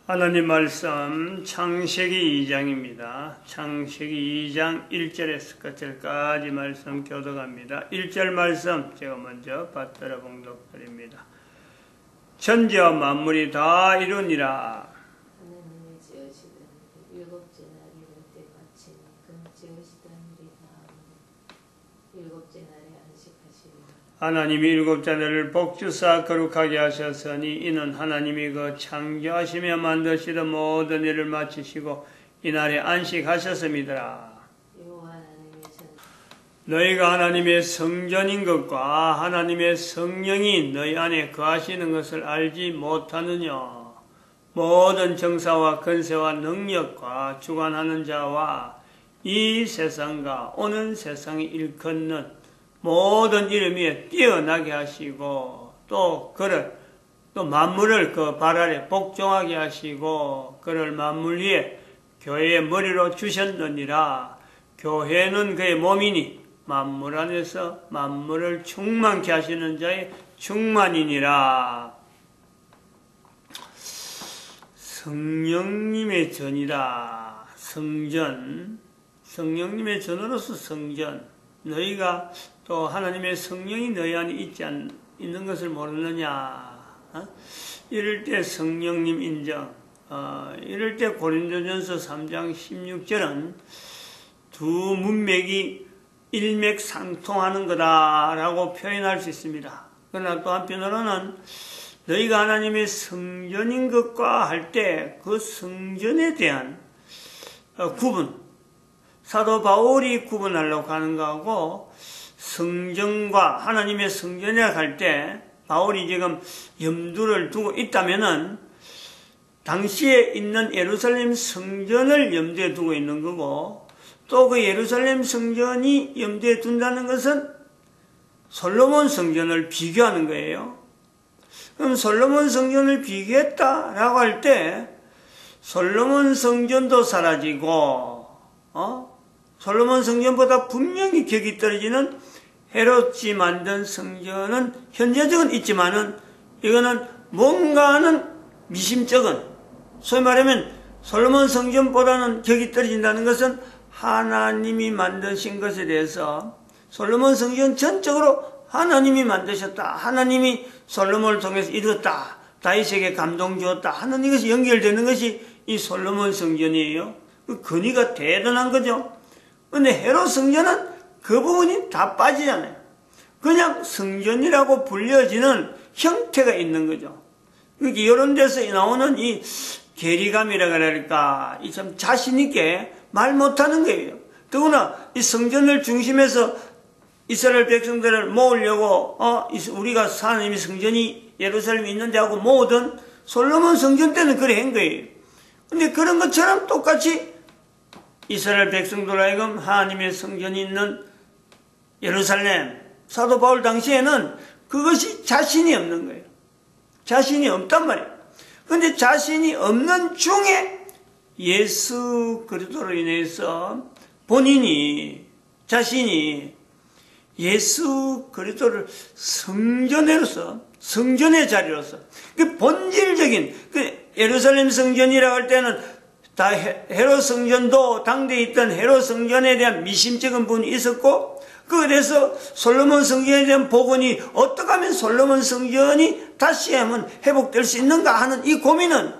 하나님 말씀 창세기 2장입니다. 창세기 2장 1절에서 끝절까지 말씀 교독합니다. 1절 말씀 제가 먼저 받들어 봉독드립니다. 천지와 만물이 다 이루니라. 하나님이 지으시던 일곱째 날 이룰 때 마치니 그 지으시던 일이 다하니 일곱째 날에 안식하시리라. 하나님이 일곱째 날을 복주사 거룩하게 하셨으니 이는 하나님이 그 창조하시며 만드시던 모든 일을 마치시고 이날에 안식하셨음이더라. 너희가 하나님의 성전인 것과 하나님의 성령이 너희 안에 거하시는 것을 알지 못하느냐. 모든 정사와 권세와 능력과 주관하는 자와 이 세상과 오는 세상이 일컫는 모든 이름 위에 뛰어나게 하시고 또 만물을 그 발 아래 복종하게 하시고 그를 만물 위에 교회의 머리로 주셨느니라. 교회는 그의 몸이니 만물 안에서 만물을 충만케 하시는 자의 충만이니라. 성령님의 전이다. 성전. 성령님의 전으로서 성전. 너희가 또 하나님의 성령이 너희 안에 있는 것을 모르느냐. 이럴 때 성령님 인정. 이럴 때 고린도전서 3장 16절은 두 문맥이 일맥상통하는 거다라고 표현할 수 있습니다. 그러나 또 한편으로는 너희가 하나님의 성전인 것과 할 때 그 성전에 대한 구분, 사도 바울이 구분하려고 하는 거하고 성전과 하나님의 성전에 갈 때 바울이 지금 염두를 두고 있다면은 당시에 있는 예루살렘 성전을 염두에 두고 있는 거고 또 그 예루살렘 성전이 염두에 둔다는 것은 솔로몬 성전을 비교하는 거예요. 그럼 솔로몬 성전을 비교했다라고 할 때 솔로몬 성전도 사라지고 솔로몬 성전보다 분명히 격이 떨어지는 헤롯이 만든 성전은 현재적은 있지만은 이거는 뭔가는 미심쩍은 소위 말하면 솔로몬 성전보다는 격이 떨어진다는 것은 하나님이 만드신 것에 대해서 솔로몬 성전 전적으로 하나님이 만드셨다. 하나님이 솔로몬을 통해서 이루었다. 다윗에게 감동 주었다 하는 이것이 연결되는 것이 이 솔로몬 성전이에요. 그 근위가 대단한 거죠. 근데 헤롯 성전은 그 부분이 다 빠지잖아요. 그냥 성전이라고 불려지는 형태가 있는 거죠. 그러니까 이런 데서 나오는 이 괴리감이라 그럴까, 이 참 자신있게 말 못하는 거예요. 더구나 이 성전을 중심해서 이스라엘 백성들을 모으려고, 우리가 사는 이 성전이 예루살렘에 있는데 하고 모으던 솔로몬 성전 때는 그래 한 거예요. 근데 그런 것처럼 똑같이 이스라엘 백성들 하여금 하나님의 성전이 있는 예루살렘, 사도 바울 당시에는 그것이 자신이 없는 거예요. 자신이 없단 말이에요. 근데 자신이 없는 중에 예수 그리스도로 인해서 자신이 예수 그리스도를 성전으로서, 성전의 자리로서, 그 본질적인, 예루살렘 성전이라고 할 때는 다 헤롯 성전도 당대에 있던 헤롯 성전에 대한 미심쩍은 부분이 있었고, 그래서 솔로몬 성전에 대한 복원이 어떻게 하면 솔로몬 성전이 다시 한번 회복될 수 있는가 하는 이 고민은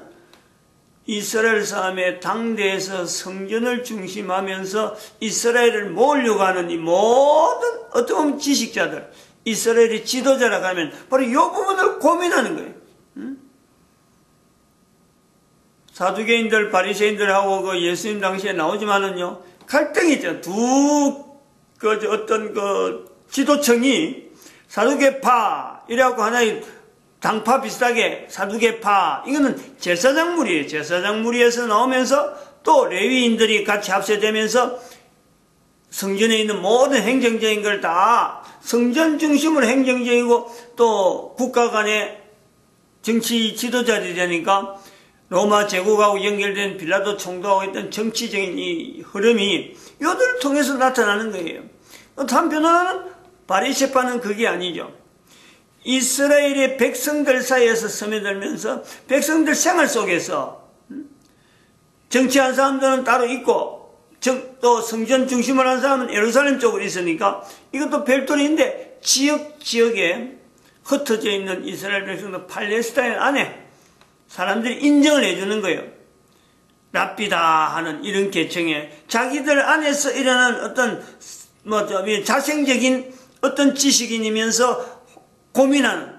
이스라엘 사람의 당대에서 성전을 중심하면서 이스라엘을 모으려고 하는 이 모든 어떻게 보면 지식자들, 이스라엘의 지도자라고 하면 바로 이 부분을 고민하는 거예요. 사두개인들, 바리새인들하고 그 예수님 당시에 나오지만은요, 갈등이 있죠. 어떤 지도층이 사두개파, 이래갖고 하나의 당파 비슷하게 사두개파, 이거는 제사장 무리예요. 제사장 무리에서 나오면서 또 레위인들이 같이 합세되면서 성전에 있는 모든 행정적인 걸 다 성전 중심으로 행정적이고 또 국가 간의 정치 지도자들이 되니까 로마 제국하고 연결된 빌라도 총독하고 있던 정치적인 이 흐름이 이들을 통해서 나타나는 거예요. 한편으로는 바리새파는 그게 아니죠. 이스라엘의 백성들 사이에서 스며들면서 백성들 생활 속에서 정치한 사람들은 따로 있고, 또 성전 중심을 한 사람은 예루살렘 쪽으로 있으니까 이것도 별도인데 지역에 흩어져 있는 이스라엘 백성들 팔레스타인 안에 사람들이 인정을 해주는 거예요. 랍비다 하는 이런 계층에 자기들 안에서 일어난 어떤 자생적인 어떤 지식인이면서 고민하는,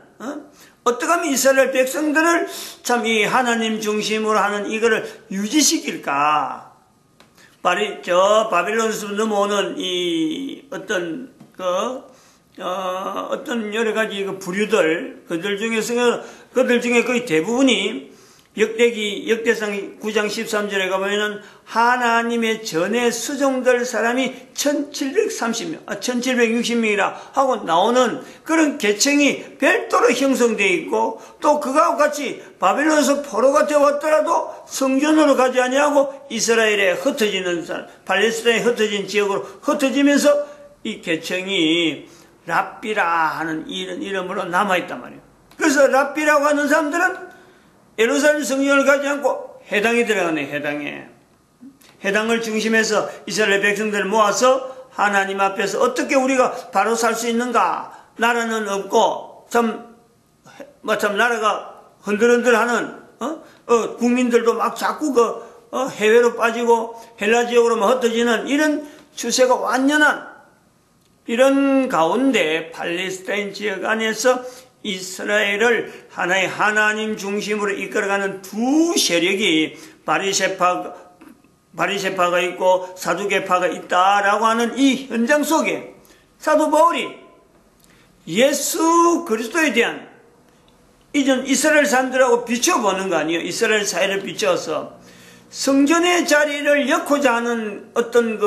어떻게 하면 이스라엘 백성들을 참 이 하나님 중심으로 하는 이거를 유지시킬까? 바빌론에서 넘어오는 이 어떤 어떤 여러 가지 부류들, 그들 중에 거의 대부분이 역대상 9장 13절에 가보면은 하나님의 전에 수종될 사람이 1760명이라 하고 나오는 그런 계층이 별도로 형성되어 있고, 또 그거하고 같이 바빌론에서 포로가 되었더라도 성전으로 가지 아니하고 이스라엘에 흩어지는 사람, 팔레스타인에 흩어진 지역으로 흩어지면서 이 계층이 랍비라 하는 이런 이름으로 남아있단 말이에요. 그래서 랍비라고 하는 사람들은 예루살렘 성전을 가지 않고 해당에 들어가네. 해당을 중심해서 이스라엘 백성들을 모아서 하나님 앞에서 어떻게 우리가 바로 살 수 있는가? 나라는 없고 참 나라가 흔들흔들하는 국민들도 막 자꾸 해외로 빠지고 헬라 지역으로만 흩어지는 이런 추세가 완연한 이런 가운데 팔레스타인 지역 안에서 이스라엘을 하나의 하나님 중심으로 이끌어가는 두 세력이 바리새파가 있고 사두개파가 있다라고 하는 이 현장 속에 사도 바울이 예수 그리스도에 대한 이전 이스라엘 사람들하고 비춰보는 거 아니에요. 이스라엘 사회를 비춰서 성전의 자리를 엮고자 하는 어떤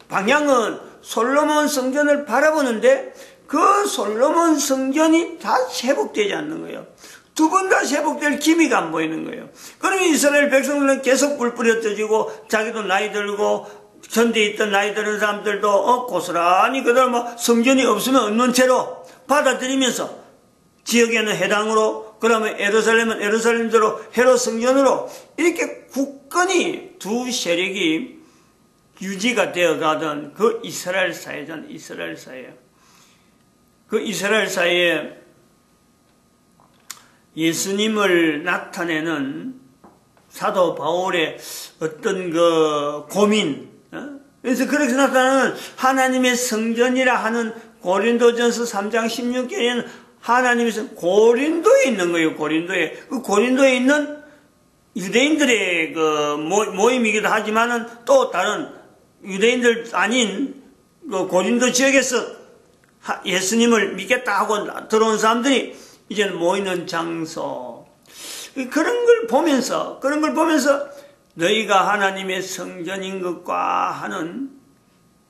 방향은 솔로몬 성전을 바라보는데 그 솔로몬 성전이 다 회복되지 않는 거예요. 두 번 다 회복될 기미가 안 보이는 거예요. 그러면 이스라엘 백성들은 계속 뿔뿔이어지고 자기도 나이 들고 현대에 있던 나이 드는 사람들도 고스란히 그다음 성전이 없으면 없는 채로 받아들이면서 지역에는 해당으로, 그러면 예루살렘은 예루살렘대로 헤롯 성전으로 이렇게 굳건히 두 세력이 유지가 되어가던 그 이스라엘 사회잖아요. 그 이스라엘 사회에 예수님을 나타내는 사도 바울의 어떤 고민, 그래서 그렇게 나타나는 하나님의 성전이라 하는 고린도전서 3장 16절에는 하나님의 고린도에 있는 거예요. 고린도에 있는 유대인들의 모임이기도 하지만은 또 다른 유대인들 아닌 고린도 지역에서 예수님을 믿겠다 하고 들어온 사람들이 이제는 모이는 장소. 그런 걸 보면서 너희가 하나님의 성전인 것과 하는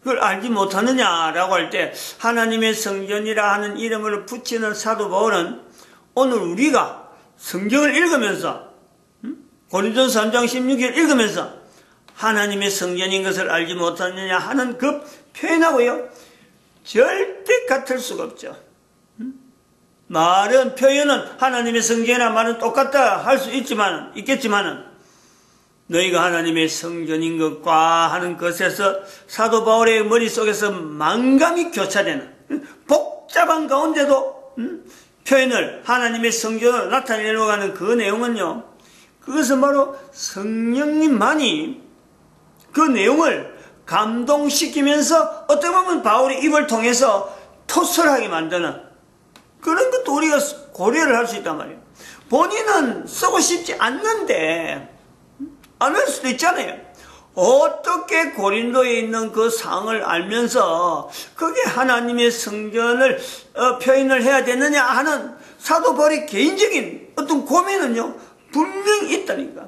그걸 알지 못하느냐라고 할 때 하나님의 성전이라 하는 이름을 붙이는 사도 바울은 오늘 우리가 성경을 읽으면서 고린도전서 3장 16절 읽으면서 하나님의 성전인 것을 알지 못하느냐 하는 그 표현하고요. 절대 같을 수가 없죠. 표현은 하나님의 성전이나 말은 똑같다 할 수 있겠지만은 너희가 하나님의 성전인 것과 하는 것에서 사도 바울의 머릿속에서 만감이 교차되는 복잡한 가운데도 표현을 하나님의 성전을 나타내려고 하는 그 내용은요. 그것은 바로 성령님만이 그 내용을 감동시키면서 어떻게 보면 바울의 입을 통해서 토설하게 만드는 그런 것도 우리가 고려를 할 수 있단 말이에요. 본인은 쓰고 싶지 않는데 안 할 수도 있잖아요. 어떻게 고린도에 있는 그 상을 알면서 그게 하나님의 성전을 표현을 해야 되느냐 하는 사도 바울의 개인적인 어떤 고민은요 분명히 있다니까.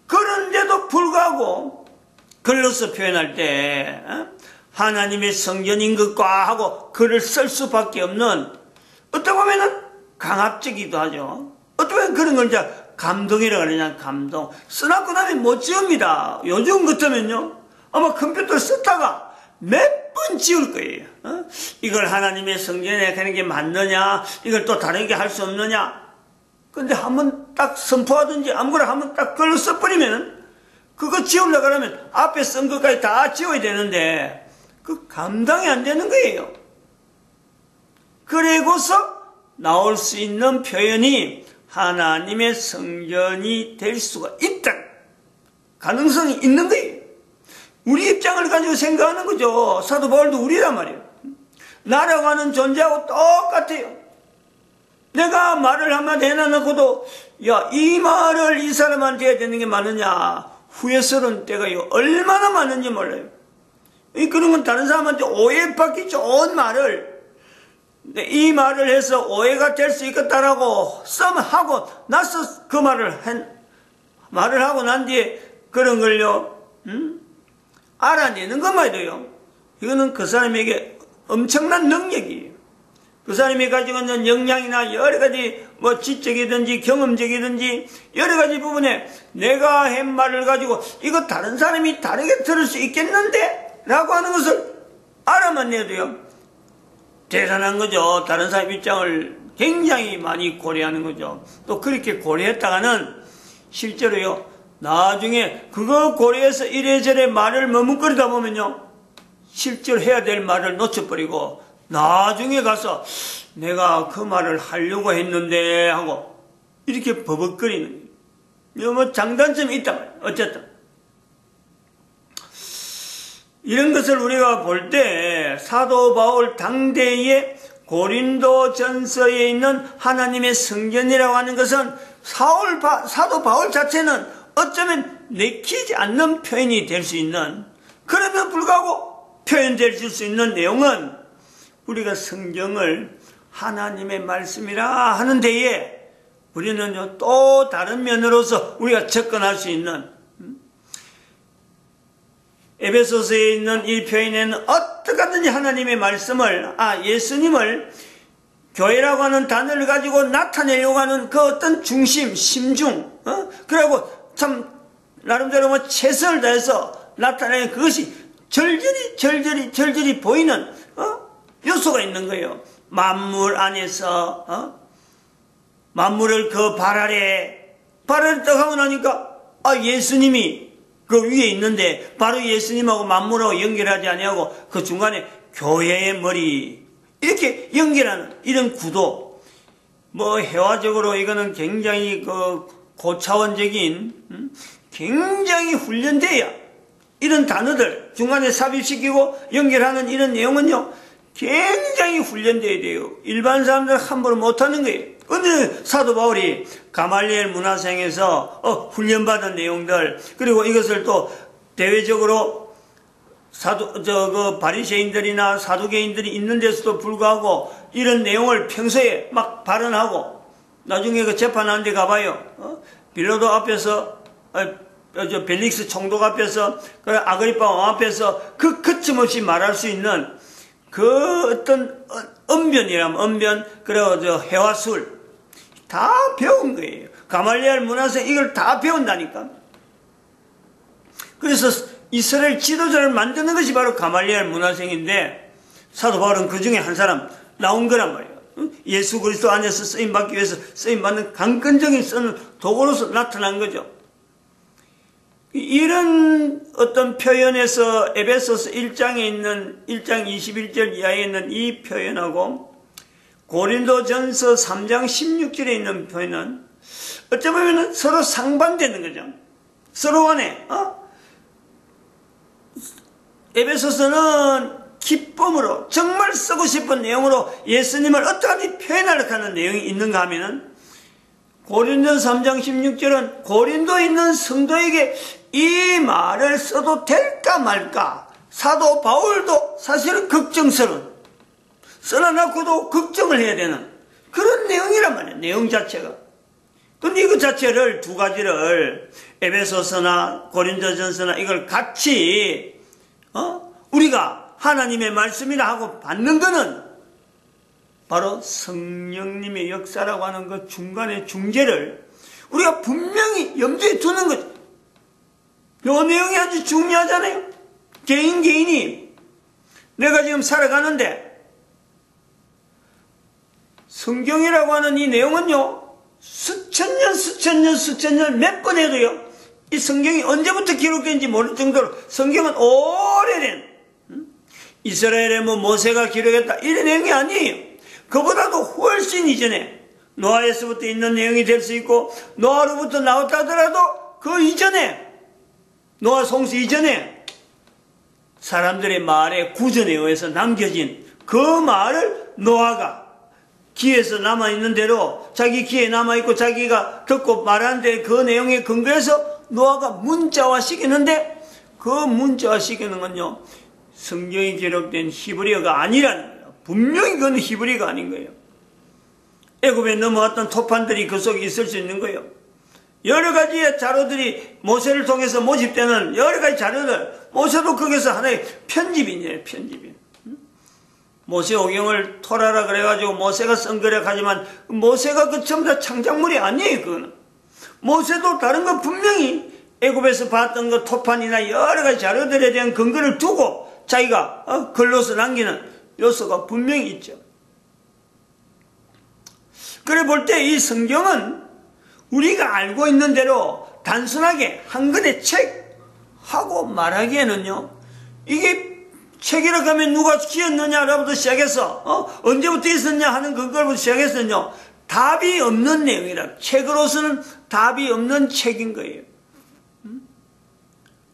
그런데도 불구하고 글로서 표현할 때 하나님의 성전인 것과 하고 글을 쓸 수밖에 없는 어떻게 보면은 강압적이기도 하죠. 어떻게 보면 그런 걸 이제 감동이라고 그러냐, 감동. 써놨고 나면 못 지웁니다. 요즘 같으면요, 아마 컴퓨터를 썼다가 몇 번 지울 거예요. 이걸 하나님의 성전에 하는 게 맞느냐, 이걸 또 다르게 할 수 없느냐. 근데 한번 딱 선포하든지 아무거나 한번 딱 글로 써버리면은 그거 지우려고 그러면 앞에 쓴 것까지 다 지워야 되는데 그 감당이 안 되는 거예요. 그리고서 나올 수 있는 표현이 하나님의 성전이 될 수가 있다. 가능성이 있는 거예요. 우리 입장을 가지고 생각하는 거죠. 사도 바울도 우리란 말이에요. 나라고 하는 존재하고 똑같아요. 내가 말을 한마디 해놔놓고도 야, 이 말을 이 사람한테 해야 되는 게 많으냐, 후회스러운 때가 얼마나 많은지 몰라요. 그런 건 다른 사람한테 오해받기 좋은 말을, 이 말을 해서 오해가 될 수 있겠다라고 하고 나서 그 말을 하고 난 뒤에 그런 걸요, 알아내는 것만이도요, 이거는 그 사람에게 엄청난 능력이에요. 그 사람이 가지고 있는 역량이나 여러 가지 지적이든지 경험적이든지 여러 가지 부분에 내가 한 말을 가지고 이거 다른 사람이 다르게 들을 수 있겠는데? 라고 하는 것을 알아만 내도요, 대단한 거죠. 다른 사람 입장을 굉장히 많이 고려하는 거죠. 또 그렇게 고려했다가는 실제로요, 나중에 그거 고려해서 이래저래 말을 머뭇거리다 보면요, 실제로 해야 될 말을 놓쳐버리고 나중에 가서 내가 그 말을 하려고 했는데 하고 이렇게 버벅거리는 거예요. 장단점이 있단 말이에요. 어쨌든 이런 것을 우리가 볼 때 사도 바울 당대의 고린도 전서에 있는 하나님의 성전이라고 하는 것은 사도 바울 자체는 어쩌면 내키지 않는 표현이 될 수 있는, 그럼에도 불구하고 표현될 수 있는 내용은 우리가 성경을 하나님의 말씀이라 하는 데에 우리는 또 다른 면으로서 우리가 접근할 수 있는, 에베소서에 있는 이 표현에는 어떻게든지 하나님의 말씀을, 예수님을 교회라고 하는 단어를 가지고 나타내려고 하는 그 어떤 중심, 심중, 그리고 참 나름대로 최선을 다해서 나타내는 그것이 절절히 보이는 요소가 있는 거예요. 만물 안에서 만물을 그 발 아래 딱 하고 나니까 예수님이 그 위에 있는데 바로 예수님하고 만물하고 연결하지 아니하고 그 중간에 교회의 머리 이렇게 연결하는 이런 구도, 회화적으로 이거는 굉장히 그 고차원적인, 굉장히 훈련돼야 이런 단어들 중간에 삽입시키고 연결하는 이런 내용은요, 굉장히 훈련돼야 돼요. 일반 사람들은 함부로 못하는 거예요. 근데 사도 바울이 가말리엘 문화생에서 훈련받은 내용들, 그리고 이것을 또 대외적으로 바리새인들이나 사두개인들이 있는 데서도 불구하고 이런 내용을 평소에 막 발언하고, 나중에 그 재판하는 데 가봐요. 빌라도 앞에서, 벨릭스 총독 앞에서, 아그리파 왕 앞에서 그 거침없이 말할 수 있는 그 어떤 언변이라면 언변, 그리고 회화술 다 배운 거예요. 가말리엘 문화생 이걸 다 배운다니까. 그래서 이스라엘 지도자를 만드는 것이 바로 가말리엘 문화생인데, 사도 바울은 그 중에 한 사람 나온 거란 말이에요. 예수 그리스도 안에서 쓰임받기 위해서 쓰임받는 강건적인 쓰는 도구로서 나타난 거죠. 이런 어떤 표현에서 에베소서 1장에 있는 1장 21절 이하에 있는 이 표현하고 고린도전서 3장 16절에 있는 표현은 어쩌면 서로 상반되는 거죠. 서로 간에 에베소서는 기쁨으로 정말 쓰고 싶은 내용으로 예수님을 어떻게 표현하려고 하는 내용이 있는가 하면은, 고린도 3장 16절은 고린도에 있는 성도에게 이 말을 써도 될까 말까, 사도 바울도 사실은 걱정스러운, 써놔놓고도 걱정을 해야 되는 그런 내용이란 말이에요. 내용 자체가. 근데 이거 자체를 두 가지를 에베소서나 고린도전서나 이걸 같이 우리가 하나님의 말씀이라 하고 받는 거는 바로 성령님의 역사라고 하는 그 중간의 중재를 우리가 분명히 염두에 두는 거죠. 이 내용이 아주 중요하잖아요. 개인이 내가 지금 살아가는데 성경이라고 하는 이 내용은요, 수천 년 몇 번 해도요, 이 성경이 언제부터 기록된지 모를 정도로 성경은 오래된 이스라엘의 뭐 모세가 기록했다 이런 내용이 아니에요. 그보다도 훨씬 이전에 노아에서부터 있는 내용이 될 수 있고 노아로부터 나왔다 하더라도 그 이전에 노아 송수 이전에 사람들의 말에 구전에 의해서 남겨진 그 말을 노아가 기에서 남아있는 대로 자기 기에 남아있고 자기가 듣고 말하는데 그 내용에 근거해서 노아가 문자화 시키는데 그 문자화 시키는 건요 성경이 기록된 히브리어가 아니라는 거예요. 분명히 그건 히브리어가 아닌 거예요. 애굽에 넘어왔던 토판들이 그 속에 있을 수 있는 거예요. 여러 가지의 자료들이 모세를 통해서 모집되는 여러 가지 자료들, 모세도 거기서 하나의 편집인이에요. 편집인. 모세오경을 토라라 그래가지고 모세가 쓴 거라 하지만 모세가 그 전부 다 창작물이 아니에요. 그거는 모세도 다른 거 분명히 애굽에서 봤던 그 토판이나 여러 가지 자료들에 대한 근거를 두고 자기가 글로서 남기는 요소가 분명히 있죠. 그래 볼 때 이 성경은 우리가 알고 있는 대로 단순하게 한 권의 책 하고 말하기에는요 이게 책이라고 하면 누가 지었느냐로부터 시작해서 언제부터 있었냐 하는 그걸부터 시작해서는요 답이 없는 내용이라 책으로서는 답이 없는 책인 거예요.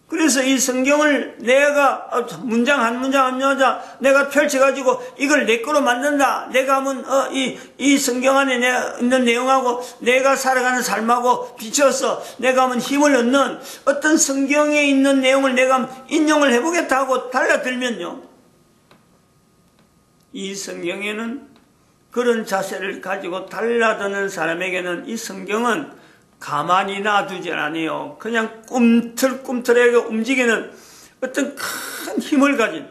그래서 이 성경을 내가 문장 한 문장 한 문장 내가 펼쳐가지고 이걸 내 거로 만든다. 내가 하면 이 성경 안에 있는 내용하고 내가 살아가는 삶하고 비춰서 내가 하면 힘을 얻는 어떤 성경에 있는 내용을 내가 인용을 해보겠다 하고 달라들면요. 이 성경에는 그런 자세를 가지고 달라드는 사람에게는 이 성경은 가만히 놔두질 않아요. 그냥 꿈틀꿈틀하게 움직이는 어떤 큰 힘을 가진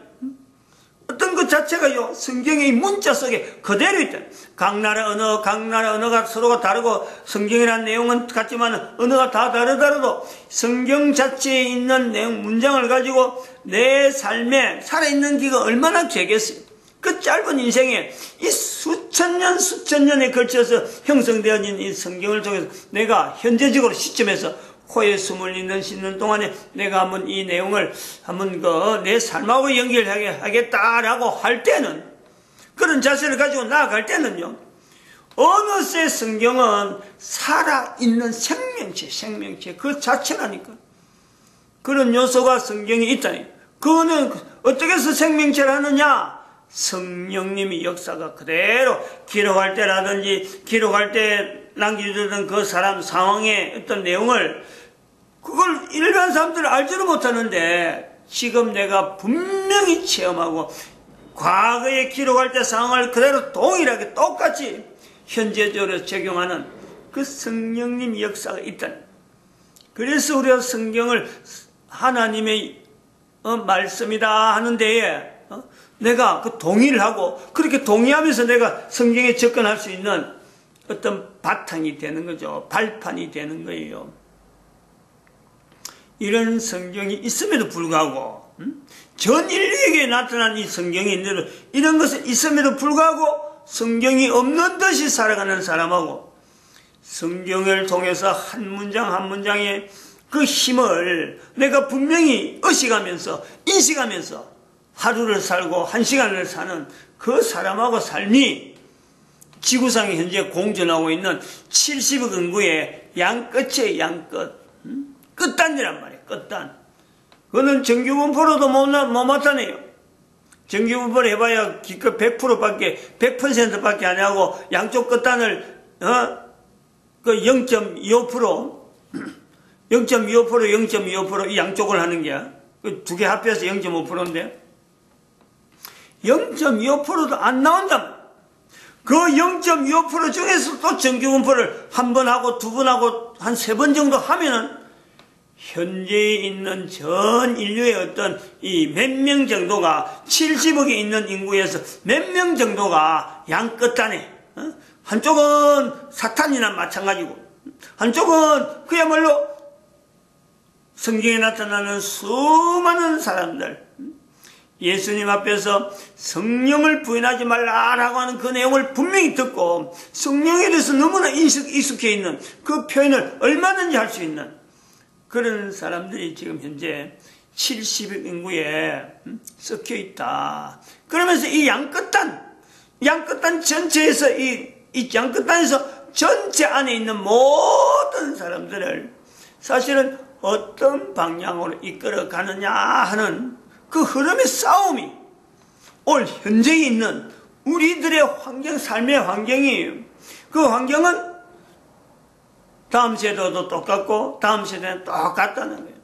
어떤 것 자체가요 성경의 문자 속에 그대로 있다. 각 나라 언어가 서로가 다르고 성경이라는 내용은 같지만 언어가 다 다르더라도 성경 자체에 있는 내용 문장을 가지고 내 삶에 살아있는 기가 얼마나 되겠어요. 그 짧은 인생에 이 수천 년에 걸쳐서 형성되어진 이 성경을 통해서 내가 현재적으로 시점에서 코에 숨을 씻는 동안에 내가 한번 이 내용을 한번 내 삶하고 연결하겠다라고 할 때는 그런 자세를 가지고 나아갈 때는요 어느새 성경은 살아있는 생명체 그 자체라니까 그런 요소가 성경에 있다니 그거는 어떻게 해서 생명체를 하느냐 성령님이 역사가 그대로 기록할 때라든지 기록할 때 남겨주던 그 사람 상황의 어떤 내용을 그걸 일반 사람들은 알지도 못하는데 지금 내가 분명히 체험하고 과거에 기록할 때 상황을 그대로 동일하게 똑같이 현재적으로 적용하는 그 성령님 역사가 있다. 그래서 우리가 성경을 하나님의 말씀이다 하는 데에 내가 그 동의를 하고 그렇게 동의하면서 내가 성경에 접근할 수 있는 어떤 바탕이 되는 거죠. 발판이 되는 거예요. 이런 성경이 있음에도 불구하고 전 인류에게 나타난 이 성경이 있는데도 이런 것은 있음에도 불구하고 성경이 없는 듯이 살아가는 사람하고 성경을 통해서 한 문장 한 문장의 그 힘을 내가 분명히 의식하면서 인식하면서 하루를 살고 한 시간을 사는 그 사람하고 삶이 지구상에 현재 공존하고 있는 70억 인구의 양끝이에요. 양끝. 끝단이란 말이에요. 끝단. 그거는 정규분포로도 못 나타내요. 정규분포를 해봐야 기껏 100%밖에 안 하고 양쪽 끝단을 그 0.25% 이 양쪽을 하는 게 두 개 합해서 0.5%인데 0.25%도 안 나온다. 그 0.25% 중에서 또 정규분포를 한 번 하고 두 번 하고 한 세 번 정도 하면은 현재에 있는 전 인류의 어떤 이 몇 명 정도가 70억에 있는 인구에서 몇 명 정도가 양 끝단에 한쪽은 사탄이나 마찬가지고 한쪽은 그야말로 성경에 나타나는 수많은 사람들 예수님 앞에서 성령을 부인하지 말라라고 하는 그 내용을 분명히 듣고 성령에 대해서 너무나 익숙해 있는 그 표현을 얼마든지 할 수 있는 그런 사람들이 지금 현재 70억 인구에 섞여 있다. 그러면서 이 양끝단 전체에서 이 양끝단에서 전체 안에 있는 모든 사람들을 사실은 어떤 방향으로 이끌어 가느냐 하는 그 흐름의 싸움이 올 현재에 있는 우리들의 환경, 삶의 환경이에요. 그 환경은 다음 세대도 똑같고 다음 세대는 똑같다는 거예요.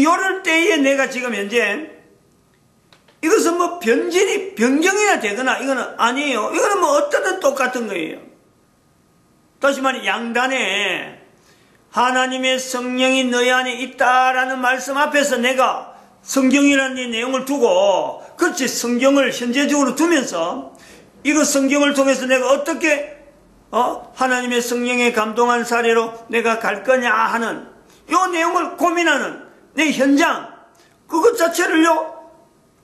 요럴 때에 내가 지금 현재 이것은 뭐 변경이나 되거나 이거는 아니에요. 이거는 뭐 어떠든 똑같은 거예요. 다시 말해 양단에 하나님의 성령이 너희 안에 있다라는 말씀 앞에서 내가 성경이라는 이 내용을 두고 그렇지 성경을 현재적으로 두면서 이거 성경을 통해서 내가 어떻게 하나님의 성령에 감동한 사례로 내가 갈 거냐 하는 이 내용을 고민하는 내 현장 그것 자체를요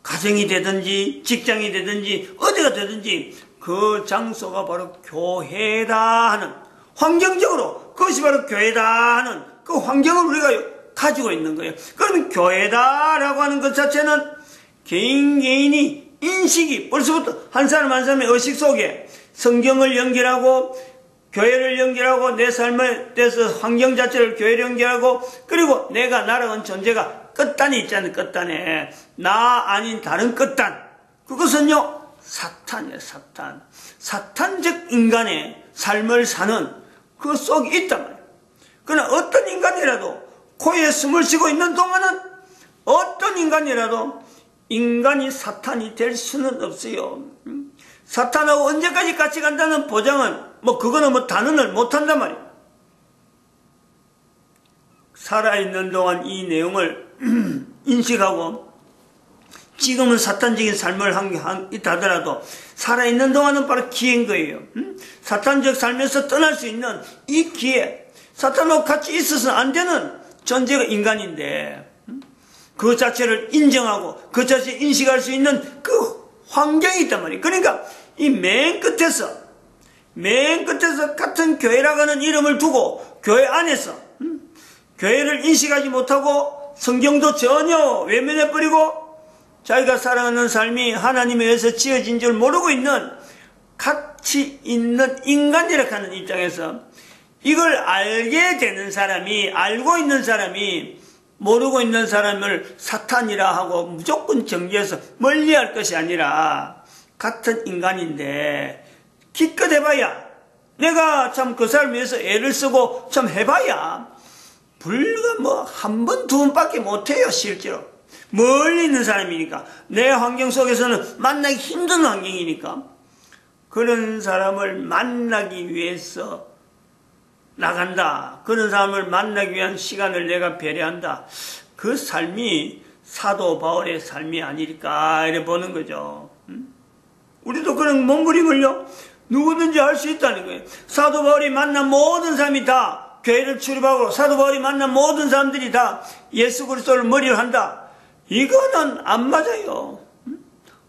가정이 되든지 직장이 되든지 어디가 되든지 그 장소가 바로 교회다 하는 환경적으로 그것이 바로 교회다 하는 그 환경을 우리가 가지고 있는 거예요. 그러면 교회다라고 하는 것 자체는 개인이 인식이 벌써부터 한 사람 한 사람의 의식 속에 성경을 연결하고 교회를 연결하고 내 삶에 대해서 환경 자체를 교회를 연결하고 그리고 내가 날아간 존재가 끝단이 있잖아요. 끝단에 나 아닌 다른 끝단 그것은요 사탄이에요. 사탄적 인간의 삶을 사는 그 속에 있단 말이에요. 그러나 어떤 인간이라도 코에 숨을 쉬고 있는 동안은 어떤 인간이라도 인간이 사탄이 될 수는 없어요. 사탄하고 언제까지 같이 간다는 보장은 그거는 단언을 못한단 말이에요. 살아있는 동안 이 내용을 인식하고 지금은 사탄적인 삶을 있다 하더라도 살아있는 동안은 바로 기회인 거예요. 사탄적 삶에서 떠날 수 있는 이 기회 사탄하고 같이 있어서는 안 되는 존재가 인간인데 그 자체를 인정하고 그 자체를 인식할 수 있는 그 환경이 있단 말이에요. 그러니까 이 맨 끝에서 같은 교회라고 하는 이름을 두고 교회 안에서 교회를 인식하지 못하고 성경도 전혀 외면해버리고 자기가 살아가는 삶이 하나님에 의해서 지어진 줄 모르고 있는 같이 있는 인간이라고 하는 입장에서 이걸 알게 되는 사람이 알고 있는 사람이 모르고 있는 사람을 사탄이라 하고 무조건 정죄해서 멀리할 것이 아니라 같은 인간인데 기껏 해봐야 내가 참 그 사람을 위해서 애를 쓰고 참 해봐야 불과 한 번, 두 번밖에 못해요. 실제로 멀리 있는 사람이니까 내 환경 속에서는 만나기 힘든 환경이니까 그런 사람을 만나기 위해서 나간다. 그런 사람을 만나기 위한 시간을 내가 배려한다. 그 삶이 사도 바울의 삶이 아닐까 이래 보는 거죠. 우리도 그런 몸부림을요 누구든지 할 수 있다는 거예요. 사도 바울이 만난 모든 사람이 다 교회를 출입하고 사도 바울이 만난 모든 사람들이 다 예수 그리스도를 머리로 한다. 이거는 안 맞아요.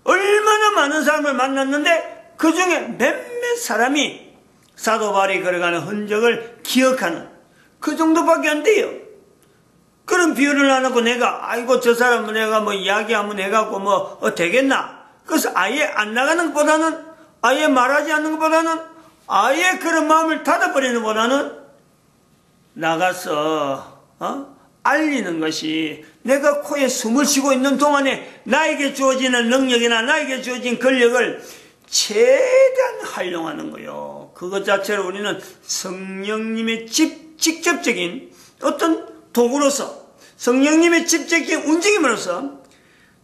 얼마나 많은 사람을 만났는데 그 중에 몇몇 사람이 사도 바울이 걸어가는 흔적을 기억하는 그 정도밖에 안 돼요. 그런 비유를 안 하고 내가 아이고 저 사람은 내가 이야기 한번 해갖고 되겠나. 그래서 아예 안 나가는 것보다는 아예 말하지 않는 것보다는 아예 그런 마음을 닫아버리는 것보다는 나가서 알리는 것이 내가 코에 숨을 쉬고 있는 동안에 나에게 주어지는 능력이나 나에게 주어진 권력을 최대한 활용하는 거예요. 그것 자체를 우리는 성령님의 직접적인 어떤 도구로서 성령님의 직접적인 움직임으로서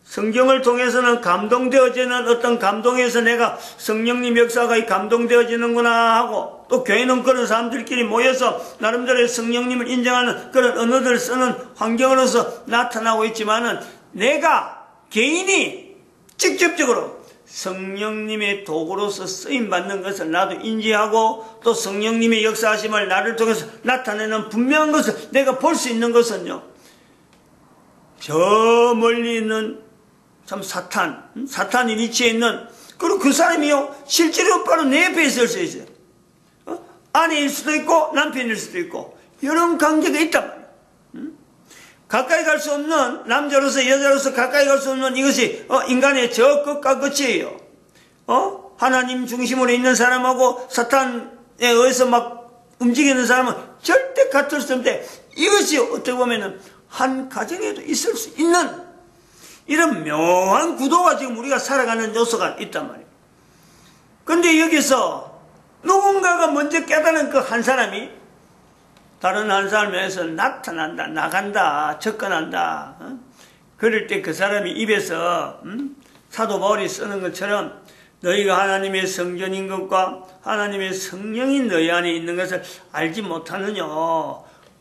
성경을 통해서는 감동되어지는 어떤 감동에서 내가 성령님 역사가 감동되어지는구나 하고 또 교회는 그런 사람들끼리 모여서 나름대로의 성령님을 인정하는 그런 언어들을 쓰는 환경으로서 나타나고 있지만은 내가 개인이 직접적으로 성령님의 도구로서 쓰임받는 것을 나도 인지하고 또 성령님의 역사하심을 나를 통해서 나타내는 분명한 것을 내가 볼 수 있는 것은요 저 멀리 있는 참 사탄이 위치해 있는 그리고 그 사람이요 실제로 바로 내 옆에 있을 수 있어요. 아내일 수도 있고 남편일 수도 있고 이런 관계가 있단 말이에요. 가까이 갈 수 없는, 남자로서 여자로서 가까이 갈 수 없는 이것이 인간의 저 끝과 끝이에요. 하나님 중심으로 있는 사람하고 사탄에 의해서 막 움직이는 사람은 절대 같을 수 없는데, 이것이 어떻게 보면은 한 가정에도 있을 수 있는 이런 묘한 구도가 지금 우리가 살아가는 요소가 있단 말이에요. 근데 여기서 누군가가 먼저 깨달은 그 한 사람이 다른 한 사람에서 나타난다, 나간다, 접근한다. 그럴 때 그 사람이 입에서 사도 바울이 쓰는 것처럼 너희가 하나님의 성전인 것과 하나님의 성령이 너희 안에 있는 것을 알지 못하느냐.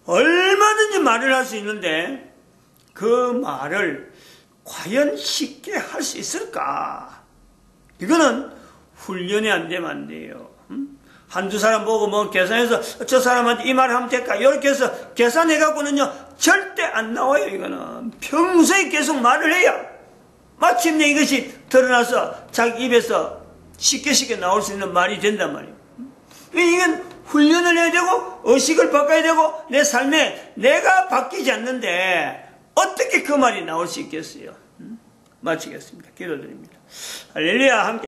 얼마든지 말을 할 수 있는데 그 말을 과연 쉽게 할 수 있을까? 이거는 훈련이 안 되면 안 돼요. 한두 사람 보고 뭐 계산해서 저 사람한테 이 말을 하면 될까? 이렇게 해서 계산해갖고는요, 절대 안 나와요, 이거는. 평소에 계속 말을 해야 마침내 이것이 드러나서 자기 입에서 쉽게 나올 수 있는 말이 된단 말이에요. 이건 훈련을 해야 되고, 의식을 바꿔야 되고, 내 삶에 내가 바뀌지 않는데, 어떻게 그 말이 나올 수 있겠어요? 마치겠습니다. 기도드립니다. 할렐루야. 함께